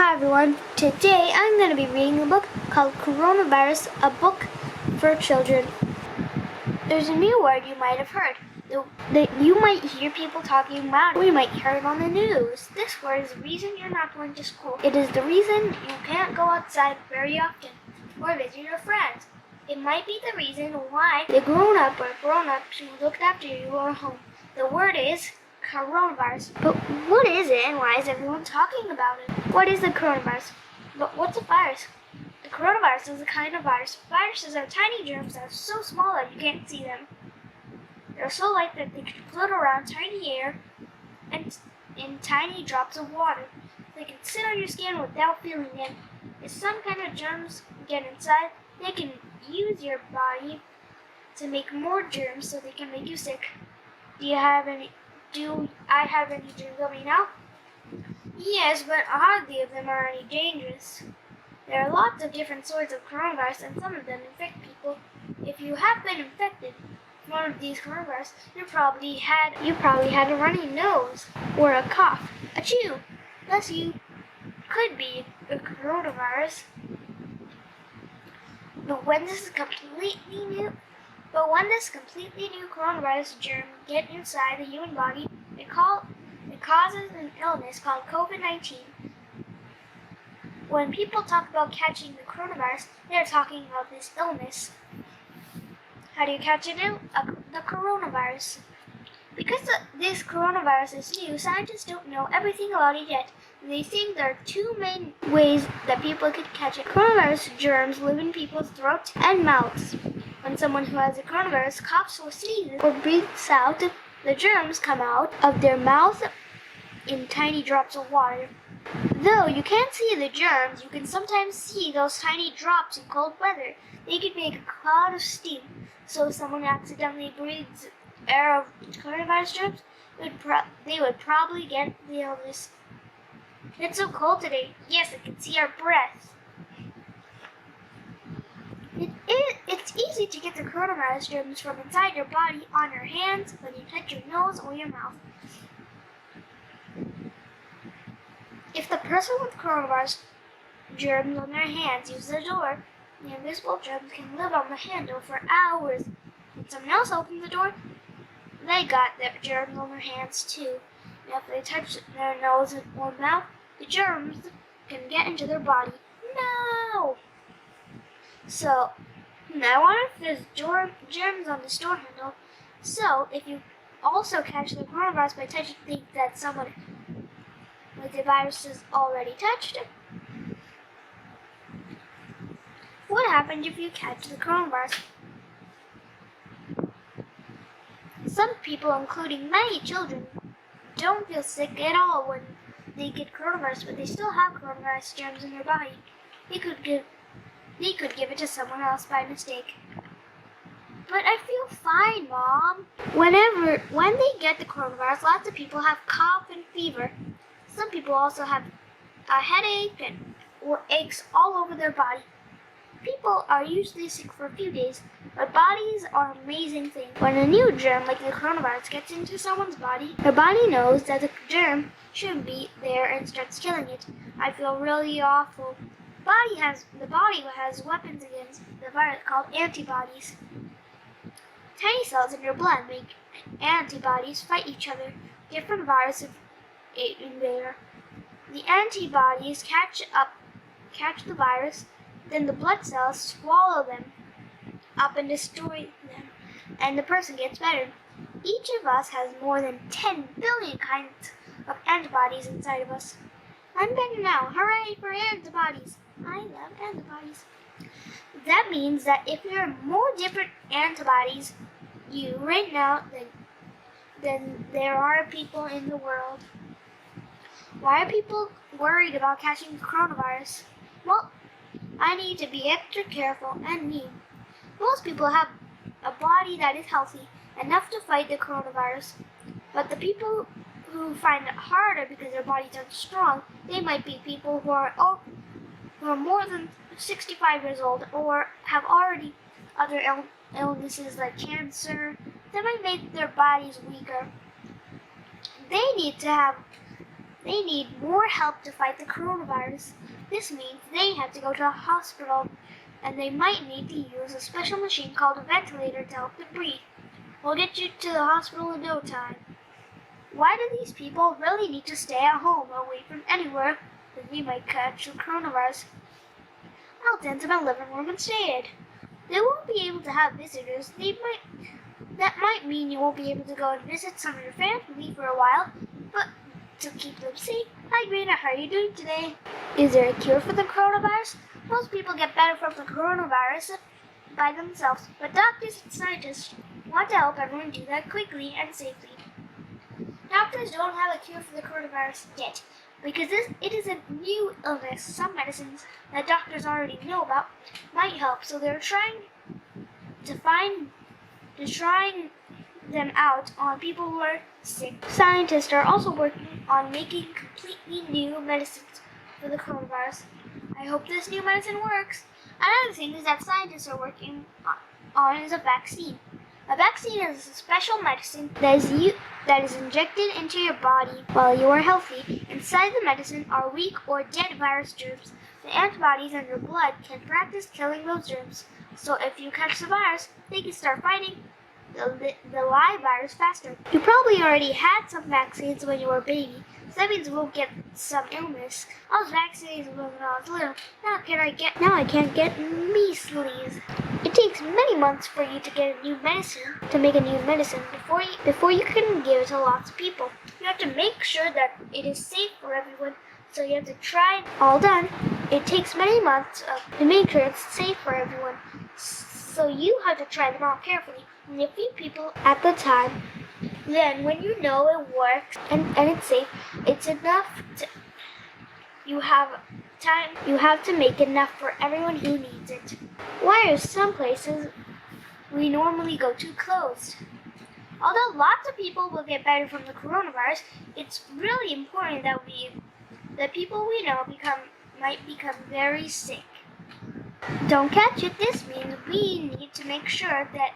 Hi everyone, today I'm going to be reading a book called Coronavirus, a book for children. There's a new word you might have heard. You might hear people talking about it, or you might hear it on the news. This word is the reason you're not going to school. It is the reason you can't go outside very often or visit your friends. It might be the reason why the grown-up or grown-ups who looked after you are home. The word is coronavirus. But what is it and why is everyone talking about it? What is the coronavirus? But what's a virus? The coronavirus is a kind of virus. Viruses are tiny germs that are so small that you can't see them. They're so light that they can float around tiny air and in tiny drops of water. They can sit on your skin without feeling it. If some kind of germs get inside, they can use your body to make more germs so they can make you sick. Do I have any germs on me now? Yes, but hardly of them are any dangerous. There are lots of different sorts of coronavirus and some of them infect people. If you have been infected with one of these coronavirus, you probably had a runny nose or a cough. Achoo! Thus you could be a coronavirus. But when this completely new coronavirus germ gets inside the human body, it causes an illness called COVID-19. When people talk about catching the coronavirus, they're talking about this illness. How do you catch it now? The coronavirus. Because this coronavirus is new, scientists don't know everything about it yet. They think there are two main ways that people could catch it. Coronavirus germs live in people's throats and mouths. When someone who has a coronavirus coughs or sneezes or breathes out, the germs come out of their mouth in tiny drops of water. Though you can't see the germs, you can sometimes see those tiny drops in cold weather. They could make a cloud of steam. So if someone accidentally breathes air of coronavirus germs, they would probably get the illness. It's so cold today. Yes, I can see our breath. It's easy to get the coronavirus germs from inside your body on your hands when you touch your nose or your mouth. If the person with coronavirus germs on their hands uses the door, the invisible germs can live on the handle for hours. When someone else opens the door, they got their germs on their hands too. And if they touch their nose or mouth, the germs can get into their body. No! So, I wonder if there's germs on the door handle. So, if you also catch the coronavirus by touching things that someone with the virus has already touched, what happens if you catch the coronavirus? Some people, including many children, don't feel sick at all when they get coronavirus, but they still have coronavirus germs in their body. They could give it to someone else by mistake. But I feel fine, Mom. When they get the coronavirus, lots of people have cough and fever. Some people also have a headache or aches all over their body. People are usually sick for a few days, but bodies are amazing things. When a new germ like the coronavirus gets into someone's body, their body knows that the germ shouldn't be there and starts killing it. I feel really awful. The body has weapons against the virus called antibodies. Tiny cells in your blood make antibodies fight each other. Different viruses invade. The antibodies catch the virus, then the blood cells swallow them up and destroy them, and the person gets better. Each of us has more than 10 billion kinds of antibodies inside of us. I'm better now. Hooray for antibodies! I love antibodies. That means that if there are more different antibodies you right now than there are people in the world. Why are people worried about catching the coronavirus? Well, I need to be extra careful and me. Most people have a body that is healthy, enough to fight the coronavirus. But the people who find it harder because their bodies aren't strong, they might be people who are more than 65 years old or have already other illnesses like cancer that might make their bodies weaker. They need to have They need more help to fight the coronavirus. This means they have to go to a hospital, and they might need to use a special machine called a ventilator to help them breathe. We'll get you to the hospital in no time. Why do these people really need to stay at home away from anywhere that they might catch the coronavirus? I'll tend to my living room instead. They won't be able to have visitors. That might mean you won't be able to go and visit some of your family for a while, but to keep them safe. Hi Greta, how are you doing today? Is there a cure for the coronavirus? Most people get better from the coronavirus by themselves, but doctors and scientists want to help everyone do that quickly and safely. Doctors don't have a cure for the coronavirus yet, because it is a new illness. Some medicines that doctors already know about might help, so they're trying them out on people who are sick. Scientists are also working on making completely new medicines for the coronavirus. I hope this new medicine works. Another thing is that scientists are working on is a vaccine. A vaccine is a special medicine that is injected into your body while you are healthy. Inside the medicine are weak or dead virus germs. The antibodies in your blood can practice killing those germs. So if you catch the virus, they can start fighting the live virus faster. You probably already had some vaccines when you were a baby, so that means you won't get some illness. I was vaccinated when I was little. Now I can't get measles. It takes many months for you to get a new medicine, before you can give it to lots of people. You have to make sure that it is safe for everyone, so you have to try it all done. It takes many months to make sure it's safe for everyone, so you have to try them all carefully. Only a few people at the time. Then when you know it works and it's safe, it's enough to you have to make enough for everyone who needs it. Why are some places we normally go to closed? Although lots of people will get better from the coronavirus, it's really important that people we know might become very sick. Don't catch it. This means we need to make sure that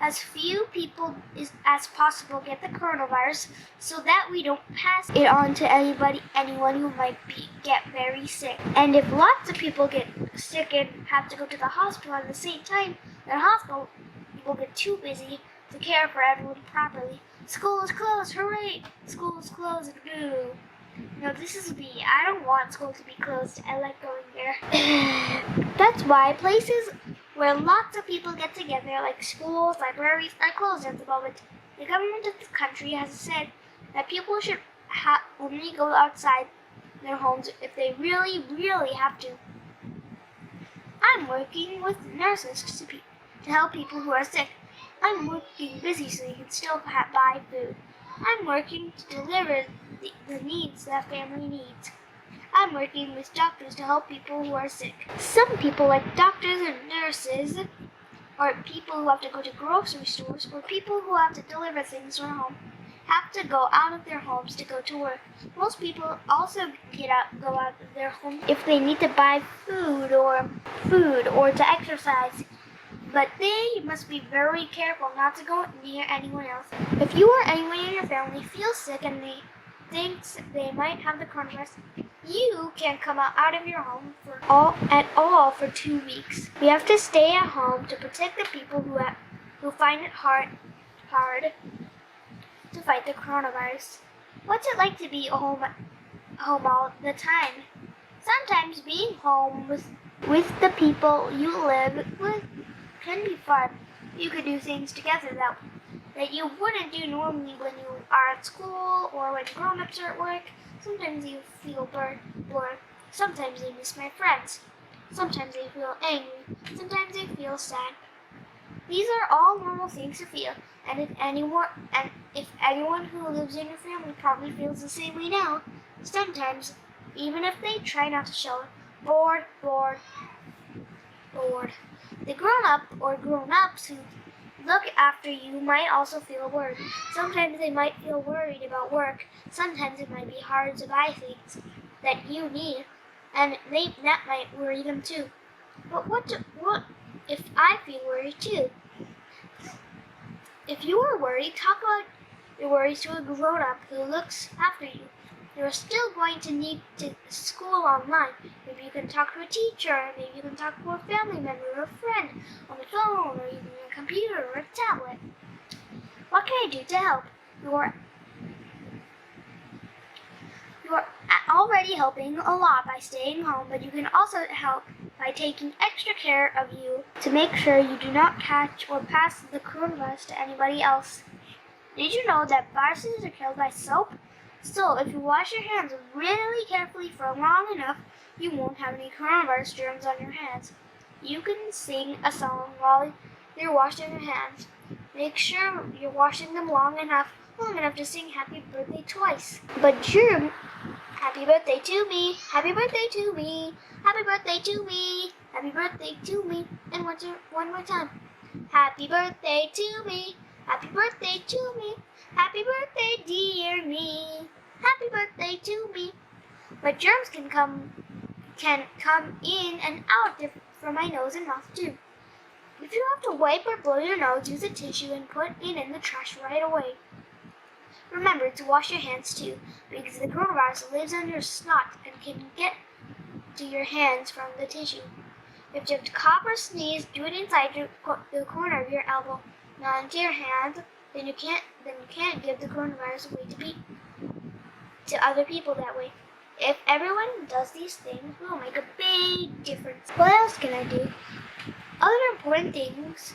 as few people as possible get the coronavirus, so that we don't pass it on to anyone who might get very sick. And if lots of people get sick and have to go to the hospital at the same time, the hospital will get too busy to care for everyone properly. School is closed, hooray! School is closed, boo! No, this is me. I don't want school to be closed. I like going there. That's why places where lots of people get together, like schools, libraries, are closed at the moment. The government of the country has said that people should only go outside their homes if they really, really have to. I'm working with nurses to help people who are sick. I'm working busy so you can still buy food. I'm working to deliver the needs that family needs. I'm working with doctors to help people who are sick. Some people, like doctors and nurses, or people who have to go to grocery stores, or people who have to deliver things from home, have to go out of their homes to go to work. Most people also go out of their homes if they need to buy food or to exercise. But they must be very careful not to go near anyone else. If you or anyone in your family feels sick and they think they might have the coronavirus, you can't come out of your home at all for 2 weeks. We have to stay at home to protect the people who find it hard to fight the coronavirus. What's it like to be home all the time? Sometimes being home with the people you live with can be fun. You could do things together that you wouldn't do normally when you are at school or when grown-ups are at work. Sometimes you feel bored. Sometimes you miss my friends. Sometimes you feel angry. Sometimes you feel sad. These are all normal things to feel, and if anyone who lives in your family probably feels the same way now, sometimes, even if they try not to show it, bored. The grown-up or grown-ups who look after you might also feel worried. Sometimes they might feel worried about work. Sometimes it might be hard to buy things that you need, and that might worry them too. But what if I feel worried too? If you are worried, talk about your worries to a grown-up who looks after you. You're still going to need to school online. Maybe you can talk to a teacher, maybe you can talk to a family member or a friend on the phone or even a computer or a tablet. What can I do to help? You're already helping a lot by staying home, but you can also help by taking extra care of you to make sure you do not catch or pass the coronavirus to anybody else. Did you know that viruses are killed by soap? So, if you wash your hands really carefully for long enough, you won't have any coronavirus germs on your hands. You can sing a song while you're washing your hands. Make sure you're washing them long enough to sing happy birthday twice. But happy birthday to me, happy birthday to me, happy birthday to me, happy birthday to me, and one more time. Happy birthday to me, happy birthday to me, happy birthday dear me, happy birthday to me. But germs can come in and out from my nose and mouth too. If you have to wipe or blow your nose, use a tissue and put it in the trash right away. Remember to wash your hands too, because the coronavirus lives on your snot and can get to your hands from the tissue. If you have to cough or sneeze, do it inside the corner of your elbow, not into your hand. Then you can't give the coronavirus away to other people that way. If everyone does these things, it will make a big difference. What else can I do? Other important things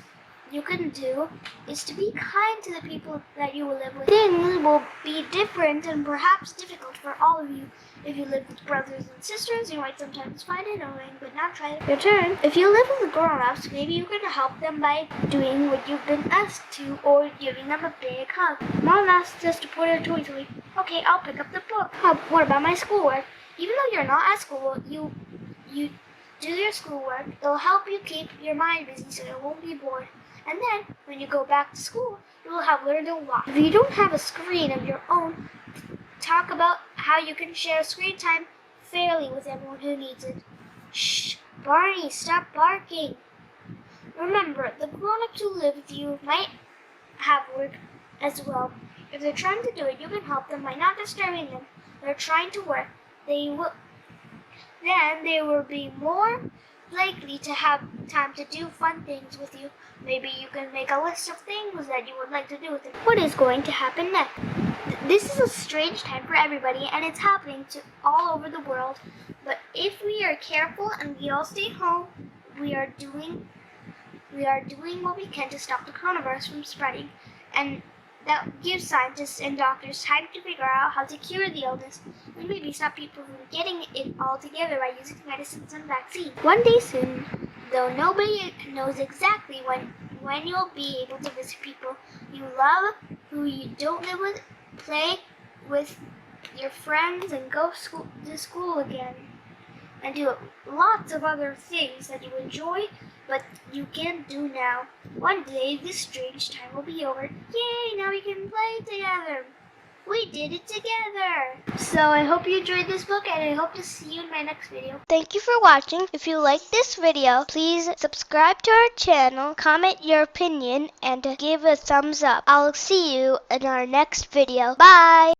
you can do is to be kind to the people that you will live with. Things will be different and perhaps difficult for all of you. If you live with brothers and sisters, you might sometimes find it annoying, but now try it. Your turn. If you live with the grown-ups, maybe you can help them by doing what you've been asked to or giving them a big hug. Mom asked us to put our toys away. Okay, I'll pick up the book. What about my schoolwork? Even though you're not at school, you do your schoolwork. It'll help you keep your mind busy so you won't be bored. And then, when you go back to school, you will have learned a lot. If you don't have a screen of your own, talk about how you can share screen time fairly with everyone who needs it. Shh, Barney, stop barking. Remember, the grown-ups who live with you might have work as well. If they're trying to do it, you can help them by not disturbing them. They're trying to work. They will be more likely to have time to do fun things with you. Maybe you can make a list of things that you would like to do with them. What is going to happen next? This is a strange time for everybody, and it's happening to all over the world. But if we are careful and we all stay home, we are doing what we can to stop the coronavirus from spreading, and that gives scientists and doctors time to figure out how to cure the illness and maybe stop people from getting it all together by using medicines and vaccines. One day soon, though nobody knows exactly when you'll be able to visit people you love, who you don't live with, play with your friends, and go to school again, and do lots of other things that you enjoy but you can't do now. One day this strange time will be over. Yay, now we can play together. We did it together. So I hope you enjoyed this book, and I hope to see you in my next video. Thank you for watching. If you like this video, please subscribe to our channel, comment your opinion, and give a thumbs up. I'll see you in our next video. Bye!